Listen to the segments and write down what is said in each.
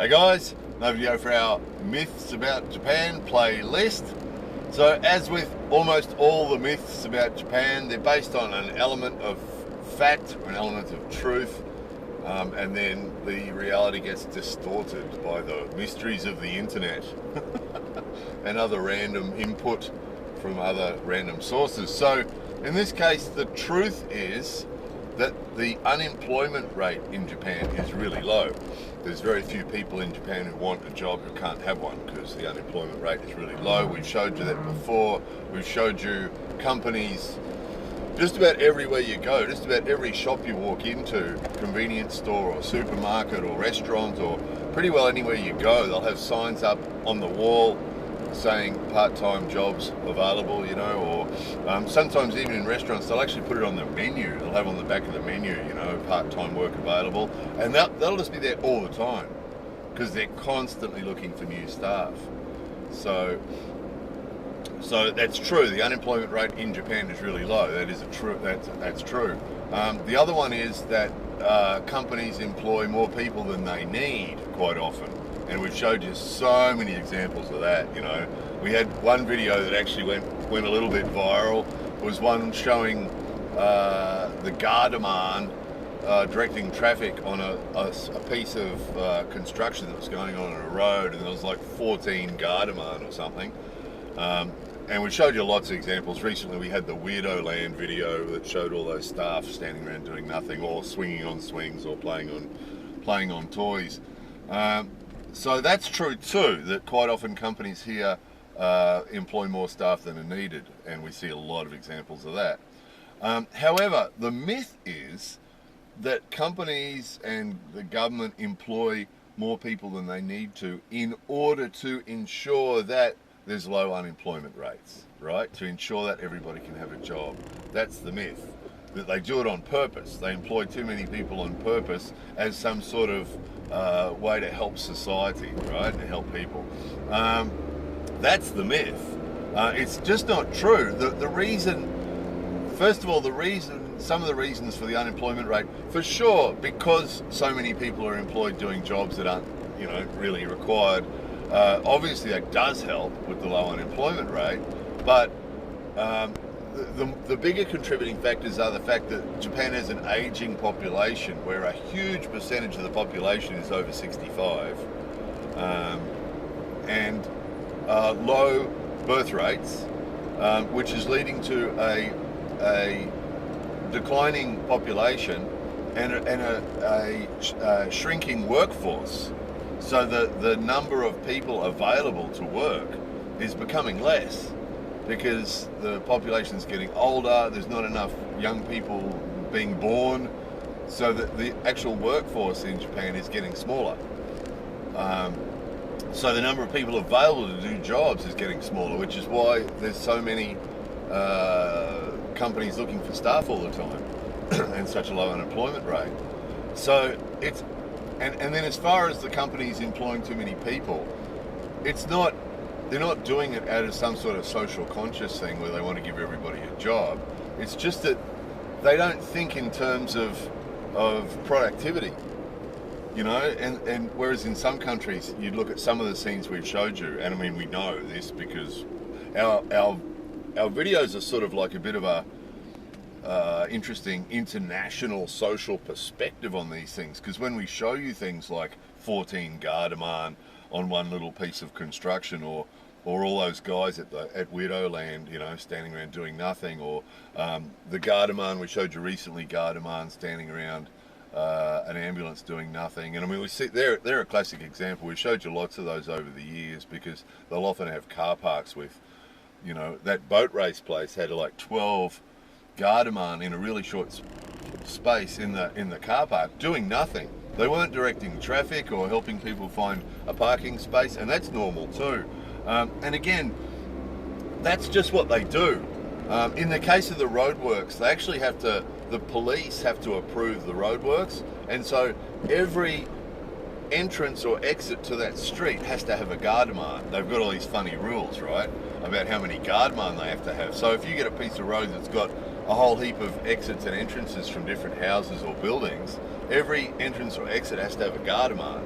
Hey guys, another video for our Myths About Japan playlist. So as with almost all the myths about Japan, they're based on an element of fact or an element of truth, and then the reality gets distorted by the mysteries of the internet and other random input from other random sources. So in this case, the truth is that the unemployment rate in Japan is really low. There's very few people in Japan who want a job who can't have one because the unemployment rate is really low. We've showed you that before. We've showed you companies just about everywhere you go, just about every shop you walk into, convenience store or supermarket or restaurant or pretty well anywhere you go, they'll have signs up on the wall saying part-time jobs available, you know, or sometimes even in restaurants they'll actually put it on the menu. They'll have on the back of the menu, you know, part-time work available, and that'll just be there all the time because they're constantly looking for new staff. So that's true. The unemployment rate in Japan is really low. That's true. The other one is that companies employ more people than they need quite often. And we've showed you so many examples of that, you know. We had one video that actually went a little bit viral. It was one showing the Gardaman directing traffic on a piece of construction that was going on a road, and there was like 14 Gardaman or something. And we showed you lots of examples. Recently we had the Weirdo Land video that showed all those staff standing around doing nothing or swinging on swings or playing on toys. So that's true too, that quite often companies here employ more staff than are needed, and we see a lot of examples of that. However, the myth is that companies and the government employ more people than they need to in order to ensure that there's low unemployment rates, right? To ensure that everybody can have a job. That's the myth. That they do it on purpose. They employ too many people on purpose as some sort of way to help society, right? To help people. That's the myth. It's just not true. The reason, first of all, some of the reasons for the unemployment rate, for sure, because so many people are employed doing jobs that aren't, you know, really required. Obviously, that does help with the low unemployment rate, but the bigger contributing factors are the fact that Japan has an aging population where a huge percentage of the population is over 65, and low birth rates, which is leading to a declining population and a shrinking workforce. So the number of people available to work is becoming less, because the population's getting older, there's not enough young people being born, so that the actual workforce in Japan is getting smaller. So the number of people available to do jobs is getting smaller, which is why there's so many companies looking for staff all the time and such a low unemployment rate. So it's, and then as far as the companies employing too many people, they're not doing it out of some sort of social conscious thing where they want to give everybody a job. It's just that they don't think in terms of productivity, you know, and whereas in some countries you'd look at some of the scenes we've showed you, and I mean, we know this because our videos are sort of like a bit of a interesting international social perspective on these things, because when we show you things like 14 Gardaman on one little piece of construction, or all those guys at Weirdo Land, you know, standing around doing nothing, or the Gardaman we showed you recently, Gardaman standing around an ambulance doing nothing. And I mean, we see they're a classic example. We've showed you lots of those over the years, because they'll often have car parks with, you know, that boat race place had like 12 Gardaman in a really short space in the car park doing nothing. They weren't directing traffic or helping people find a parking space, and that's normal too. And again, that's just what they do. In the case of the roadworks, they actually the police have to approve the roadworks, and so every entrance or exit to that street has to have a Gardaman. They've got all these funny rules, right, about how many Gardaman they have to have. So if you get a piece of road that's got a whole heap of exits and entrances from different houses or buildings, every entrance or exit has to have a Gardaman,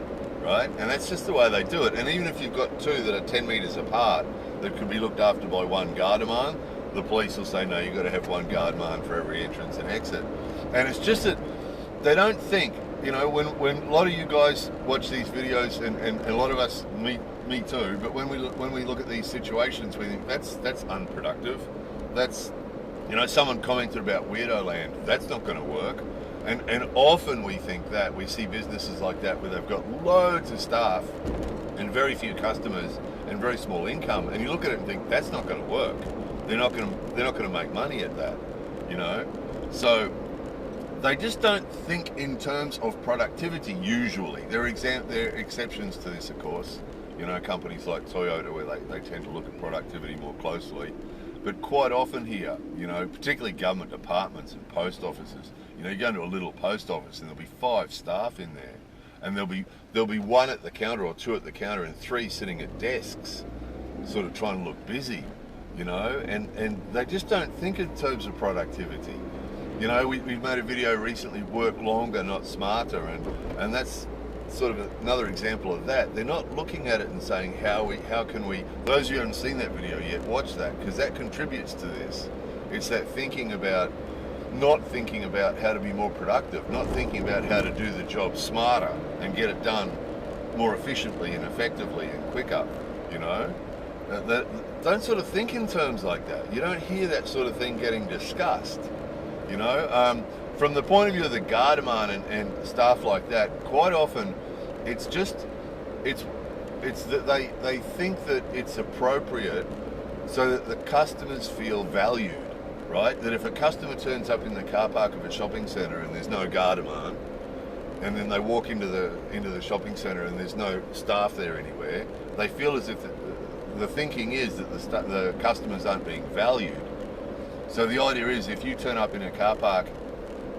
right? And that's just the way they do it. And even if you've got two that are 10 metres apart that could be looked after by one guardaman, the police will say, no, you've got to have one guardaman for every entrance and exit. And it's just that they don't think, you know, when a lot of you guys watch these videos, and a lot of us, me too, but when we look at these situations, we think that's unproductive. That's, you know, someone commented about Weirdo Land. That's not going to work. And often we think that, we see businesses like that where they've got loads of staff and very few customers and very small income, and you look at it and think that's not going to work. They're not going to make money at that, you know. So they just don't think in terms of productivity usually. There are exceptions to this, of course. You know, companies like Toyota where they tend to look at productivity more closely. But quite often here, you know, particularly government departments and post offices, you know, you go into a little post office and there'll be 5 staff in there, and there'll be 1 at the counter or 2 at the counter and 3 sitting at desks, sort of trying to look busy, you know, and they just don't think in terms of productivity. You know, we've made a video recently, work longer, not smarter, and that's sort of another example of that. They're not looking at it and saying how can we, those of you who haven't seen that video yet, watch that, because that contributes to this. It's that not thinking about how to be more productive, not thinking about how to do the job smarter and get it done more efficiently and effectively and quicker, you know. Don't sort of think in terms like that. You don't hear that sort of thing getting discussed, you know. From the point of view of the guardaman and staff like that, quite often it's that they think that it's appropriate so that the customers feel valued, right? That if a customer turns up in the car park of a shopping centre and there's no guardaman, and then they walk into the shopping centre and there's no staff there anywhere, they feel as if the thinking is that the customers aren't being valued. So the idea is, if you turn up in a car park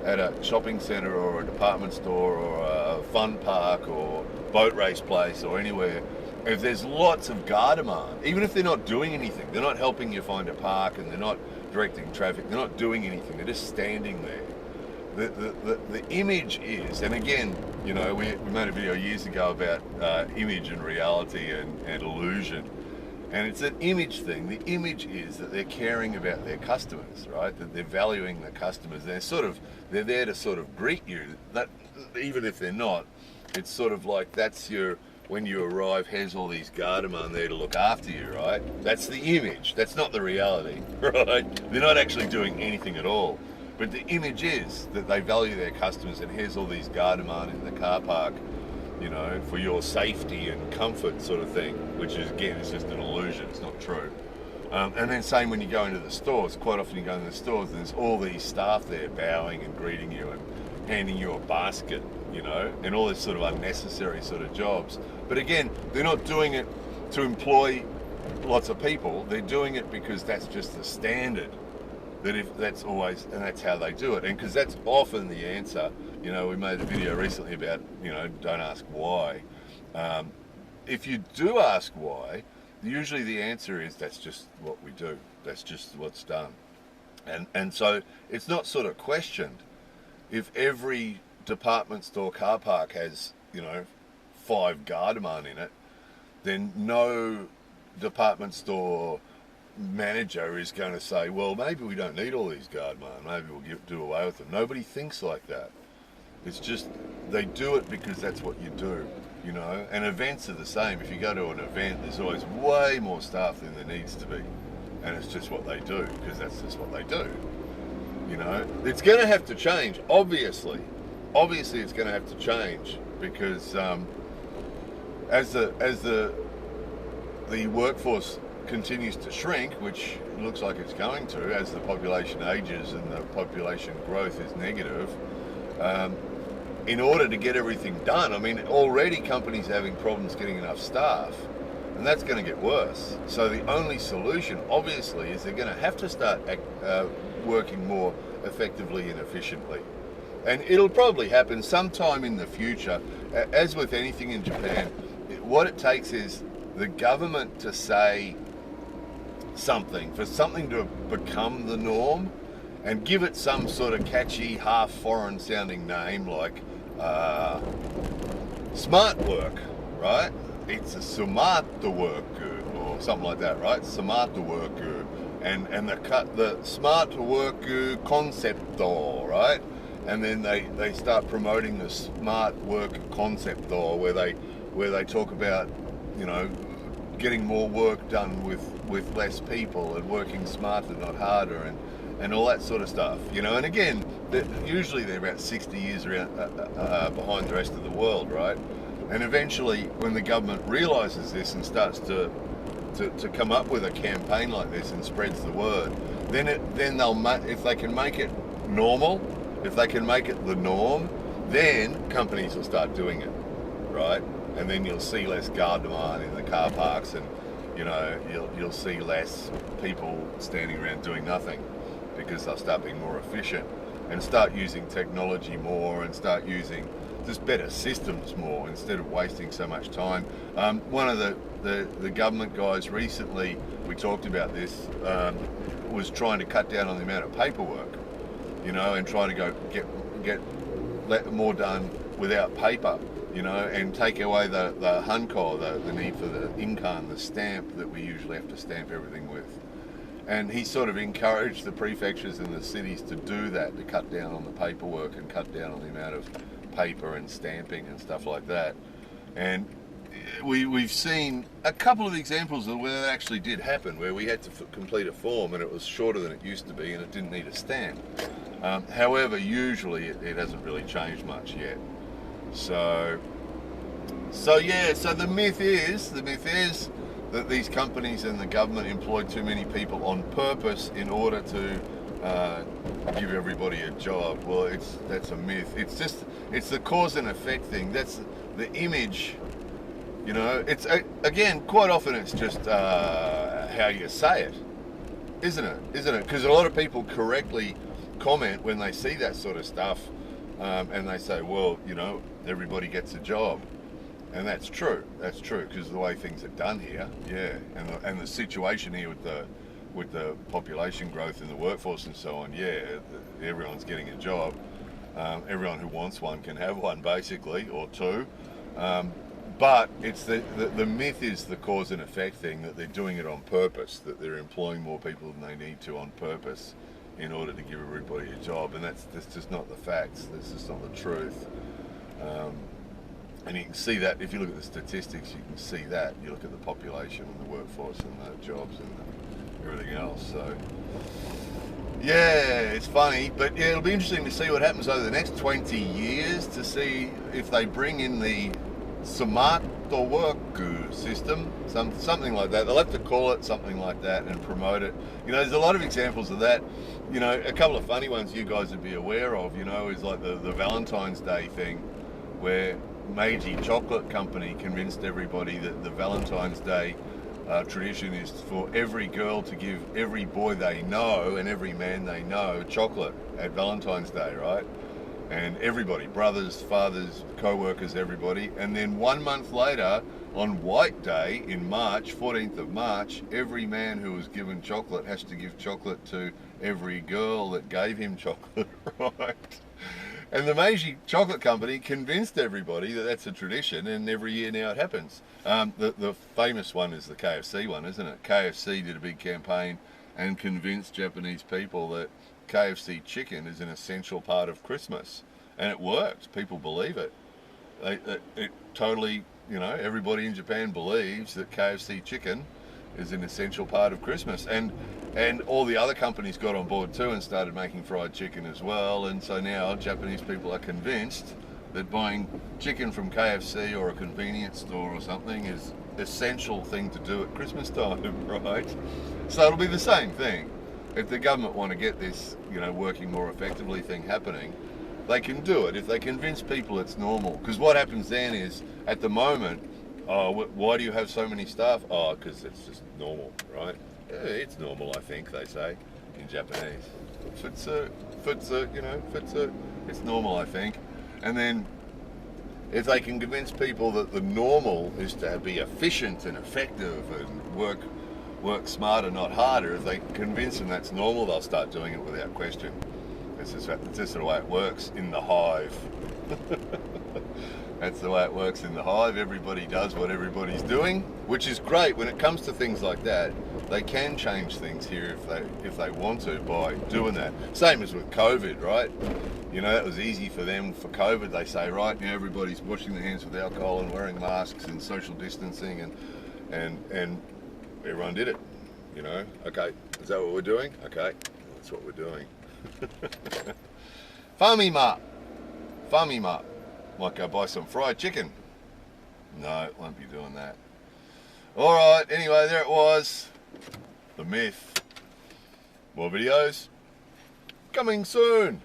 at a shopping centre or a department store or a fun park or boat race place or anywhere, if there's lots of guardaman, even if they're not doing anything, they're not helping you find a park and they're not directing traffic, they're not doing anything, they're just standing there. The image is, and again, you know, we made a video years ago about image and reality and illusion. And it's an image thing. The image is that they're caring about their customers, right? That they're valuing the customers. They're there to sort of greet you. That, even if they're not, it's sort of like when you arrive, has all these guardaman there to look after you, right? That's the image. That's not the reality, right? They're not actually doing anything at all. But the image is that they value their customers, and here's all these guardaman in the car park, you know, for your safety and comfort sort of thing, which is, again, it's just an illusion, it's not true. And then same when you go into the stores, quite often you go into the stores and there's all these staff there bowing and greeting you and handing you a basket, you know, and all this sort of unnecessary sort of jobs. But again, they're not doing it to employ lots of people, they're doing it because that's just the standard. That's how they do it. And because that's often the answer. You know, we made a video recently about, you know, don't ask why. If you do ask why, usually the answer is that's just what we do. That's just what's done. And so it's not sort of questioned. If every department store car park has, you know, 5 guardaman in it, then no department store manager is going to say, well, maybe we don't need all these guardaman, maybe we'll do away with them. Nobody thinks like that. It's just, they do it because that's what you do, you know. And events are the same. If you go to an event, there's always way more staff than there needs to be. And it's just what they do, because that's just what they do, you know. It's going to have to change, obviously. Obviously it's going to have to change, because as the workforce continues to shrink, which looks like it's going to, as the population ages and the population growth is negative, in order to get everything done, I mean, already companies are having problems getting enough staff, and that's going to get worse. So the only solution, obviously, is they're going to have to start working more effectively and efficiently. And it'll probably happen sometime in the future. As with anything in Japan, what it takes is the government to say something, for something to become the norm, and give it some sort of catchy, half foreign sounding name like smart work, right? It's a smart work or something like that, right? Smart work and the smart work concept, right? And then they start promoting the smart work concept, where they talk about, you know, getting more work done with less people and working smarter, not harder, and all that sort of stuff, you know. And again, usually they're about 60 years behind the rest of the world, right? And eventually, when the government realises this and starts to come up with a campaign like this and spreads the word, then if they can make it normal, if they can make it the norm, then companies will start doing it, right? And then you'll see less garde-du-man in the car parks, and you know, you'll see less people standing around doing nothing, because they'll start being more efficient and start using technology more and start using just better systems more instead of wasting so much time. One of the government guys recently, we talked about this, was trying to cut down on the amount of paperwork, you know, and trying to let more done without paper, you know, and take away the HUNCO, the need for the incan, the stamp that we usually have to stamp everything with. And he sort of encouraged the prefectures and the cities to do that, to cut down on the paperwork and cut down on the amount of paper and stamping and stuff like that. And we've seen a couple of examples of where that actually did happen, where we had to complete a form and it was shorter than it used to be and it didn't need a stamp. However, usually it hasn't really changed much yet. So the myth is that these companies and the government employ too many people on purpose in order to give everybody a job. Well, that's a myth. It's the cause and effect thing. That's the image. You know, it's again, quite often it's just how you say it, isn't it? Because a lot of people correctly comment when they see that sort of stuff, and they say, well, you know, everybody gets a job. And that's true. That's true, because the way things are done here, yeah, and the situation here with the population growth in the workforce and so on, yeah, everyone's getting a job. Everyone who wants one can have one, basically, or two. But it's the myth is the cause and effect thing, that they're doing it on purpose, that they're employing more people than they need to on purpose in order to give everybody a job, and that's just not the facts. That's just not the truth. And you can see that if you look at the statistics. You can see that. You look at the population and the workforce and the jobs and everything else. So yeah, it's funny, but yeah, it'll be interesting to see what happens over the next 20 years to see if they bring in the smart work system, something like that. They'll have to call it something like that and promote it. You know, there's a lot of examples of that. You know, a couple of funny ones you guys would be aware of, you know, is like the Valentine's Day thing, where Meiji Chocolate Company convinced everybody that the Valentine's Day tradition is for every girl to give every boy they know and every man they know chocolate at Valentine's Day, right? And everybody, brothers, fathers, co-workers, everybody. And then 1 month later, on White Day in March, 14th of March, every man who was given chocolate has to give chocolate to every girl that gave him chocolate, right? And the Meiji Chocolate Company convinced everybody that that's a tradition, and every year now it happens. The famous one is the KFC one, isn't it? KFC did a big campaign and convinced Japanese people that KFC chicken is an essential part of Christmas, and it worked. People believe it. It totally, you know, everybody in Japan believes that KFC chicken is an essential part of Christmas, and all the other companies got on board too and started making fried chicken as well. And so now Japanese people are convinced that buying chicken from KFC or a convenience store or something is an essential thing to do at Christmas time, right? So it'll be the same thing. If the government want to get this, you know, working more effectively thing happening, they can do it if they convince people it's normal. Because what happens then is, at the moment, oh, why do you have so many staff? Oh, because it's just normal, right? Yeah, it's normal, I think, they say in Japanese. Futsu, you know, futsu. It's normal, I think. And then if they can convince people that the normal is to be efficient and effective and work smarter, not harder, if they convince them that's normal, they'll start doing it without question. It's just the way it works in the hive. That's the way it works in the hive. Everybody does what everybody's doing, which is great. When it comes to things like that, they can change things here if they want to by doing that. Same as with COVID, right? You know, that was easy for them for COVID. They say, right now everybody's washing their hands with alcohol and wearing masks and social distancing, and everyone did it. You know, okay, is that what we're doing? Okay, that's what we're doing. Famima. Might go buy some fried chicken. No, won't be doing that. Alright, anyway, there it was. The myth. More videos coming soon.